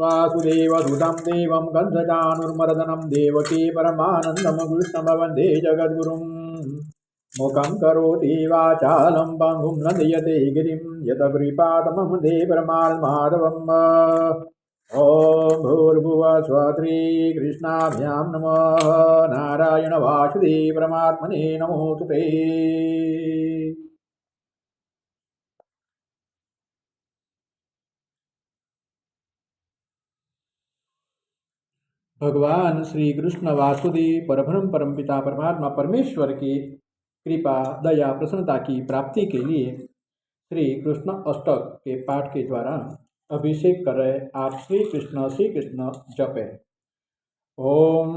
वासुदेवसुतं देवं गन्धचानुर्मर्दनं देवकी परमानन्दं कृष्णं वन्दे जगद्गुरुम् मुखं करोति वाचालं पङ्गुं नन्दयते गिरिं यतकृपातममुदे परमात्माधवम् ॐ भूर्भुवः स्वः श्रीकृष्णाभ्यां नमः नारायण वासुदेव परमात्मने नमोऽस्तु ते। भगवान श्री कृष्ण वासुदेव परब्रह्म परमपिता परमात्मा परमेश्वर की कृपा दया प्रसन्नता की प्राप्ति के लिए श्री कृष्ण अष्टक के पाठ के द्वारा अभिषेक कर रहे आप श्री कृष्ण जपे। ओम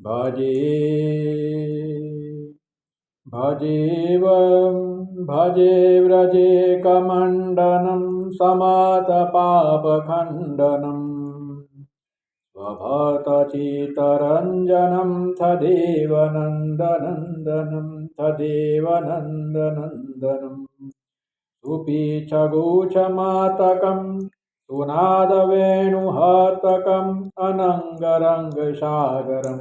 भजे भजेव भजे व्रजे कमंडनं समत पापखंडनम् स्वभतचितरञ्जनं तदेव नन्दनन्दनं तदेव नन्दनन्दनम् सुपीच्छगोचमातकं सुनादवेणुहर्तकम् अनङ्गरङ्गसागरं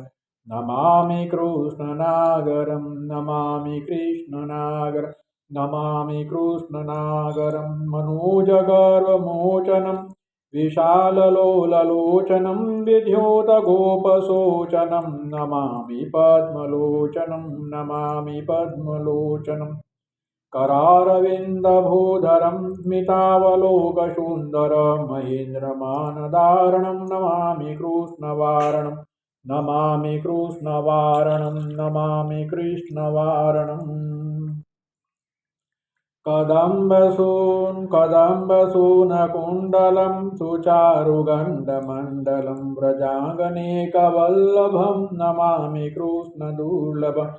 नमामि कृष्णनागरं नमामि कृष्णनागरं नमामि कृष्णनागरं मनोजगर्वमोचनं विशाललोललोचनं विद्योतगोपशोचनं नमामि पद्मलोचनं नमामि पद्मलोचनम् करारविन्दभूधरं स्मितावलोकसुन्दरं महेन्द्रमानदारणं नमामि कृष्णवारणं नमामि कृष्णवारणं नमामि कृष्णवारणम् कदम्बसूनकुण्डलं सुचारुगण्डमण्डलं व्रजाङ्गनेकवल्लभं नमामि कृष्णदुर्लभं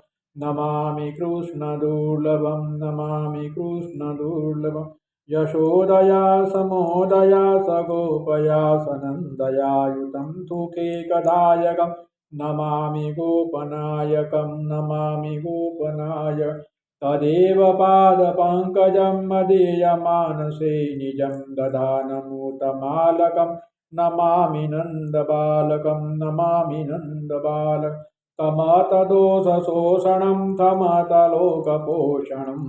नमामि कृष्णदुर्लभं नमामि कृष्णदुर्लभं यशोदया समोदया सगोपया सनन्दयायुतं सुखेकदायकं नमामि गोपनायकं नमामि गोपनायकम् तदेव पादपङ्कजं मदीयमानसे निजं ददानमूतमालकं नमामि नन्दबालकं नमामि नन्दबालकं तमतदोषशोषणं तमतलोकपोषणं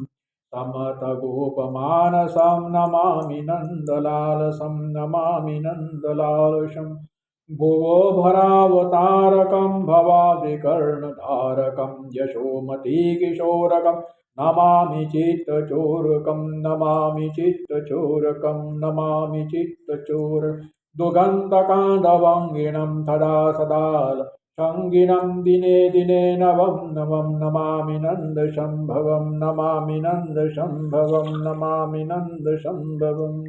तमतगोपमानसं नमामि नन्दलालसं नमामि नन्दलालसम् भुवो भरावतारकं भवाद्रिकर्णधारकं यशोमतीकिशोरकं नमामि चित्तचोरकं नमामि चित्तचोरकं नमामि चित्तचोर दुगन्तकान्दभङ्गिनं तदा सदा सङ्गिनं दिने दिने नवं नवं नमामि नन्दशम्भवं नमामि नन्दशम्भवं नमामि नन्दशम्भवम्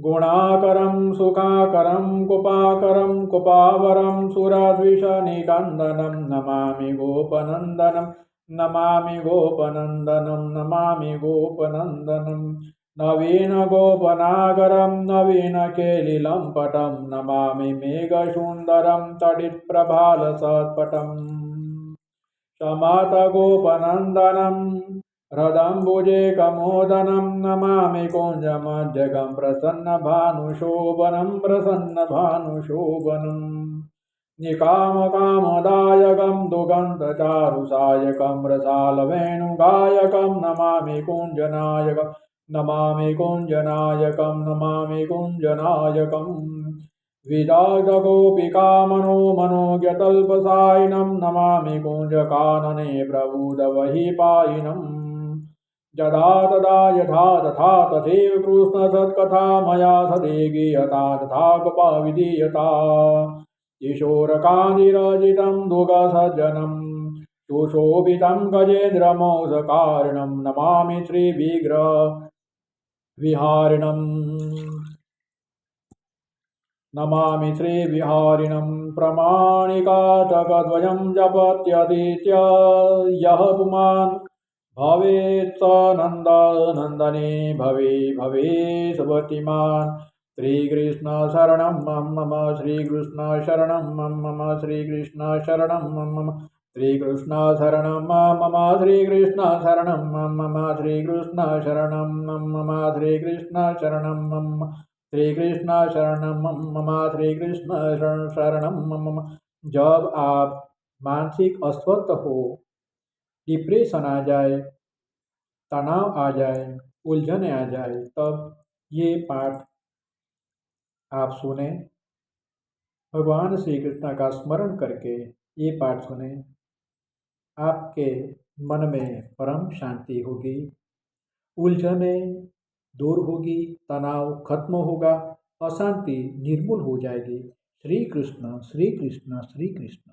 गुणाकरं सुखाकरं कुपाकरं कुपावरं सुरद्विषनिकन्दनं नमामि गोपनन्दनं नमामि गोपनन्दनं नमामि गोपनन्दनं नवीनगोपनागरं नवीनकेलिलम्पटं नमामि मेघसुन्दरं तडित्प्रभालसत्पटम् समतगोपनन्दनं हृदम्बुजेकमोदनं नमामि कुञ्जमध्यगं प्रसन्नभानुशोभनं प्रसन्नभानुशोभनम् निकामकामदायकं दुगन्धचारुसायकं रसालवेणुगायकं नमामि कुञ्जनायकं नमामि कुञ्जनायकं नमामि कुञ्जनायकम् विदागोपिकामनो मनोज्ञतल्पसायिनं नमामि कुञ्जकानने प्रबुधवहिपायिनम् यदा तदा यथा तथा तथैव कृष्णसत्कथा मया सदेगीयता तथा कृपाविधीयता किशोरकान्तिरजितं दुःखसज्जनं सुशोभितं गजेन्द्रमौसकारिणं नमामि श्रीविग्रहविहारिणम् नमामि श्रीविहारिणं प्रमाणिकाटकद्वयं जपत्यतीत्य यः पुमान् भवेत् स नन्दनन्दने भवे भवे सुभतिमान् श्रीकृष्ण शरणं मम मम श्रीकृष्ण शरणं मम मम श्रीकृष्ण शरणं मम मम श्रीकृष्ण शरणं मम श्रीकृष्ण शरणं मम श्रीकृष्ण शरणं मम श्रीकृष्ण शरणं मम श्रीकृष्ण शरणं मम श्रीकृष्ण शरणं मम। जब आप मानसिक अस्वस्थ हो, डिप्रेशन आ जाए, तनाव आ जाए, उलझने आ जाए, तब ये पाठ आप सुने। भगवान श्री कृष्ण का स्मरण करके ये पाठ सुने। आपके मन में परम शांति होगी, उलझने दूर होगी, तनाव खत्म होगा, अशांति निर्मूल हो जाएगी। श्री कृष्ण श्री कृष्ण श्री कृष्ण।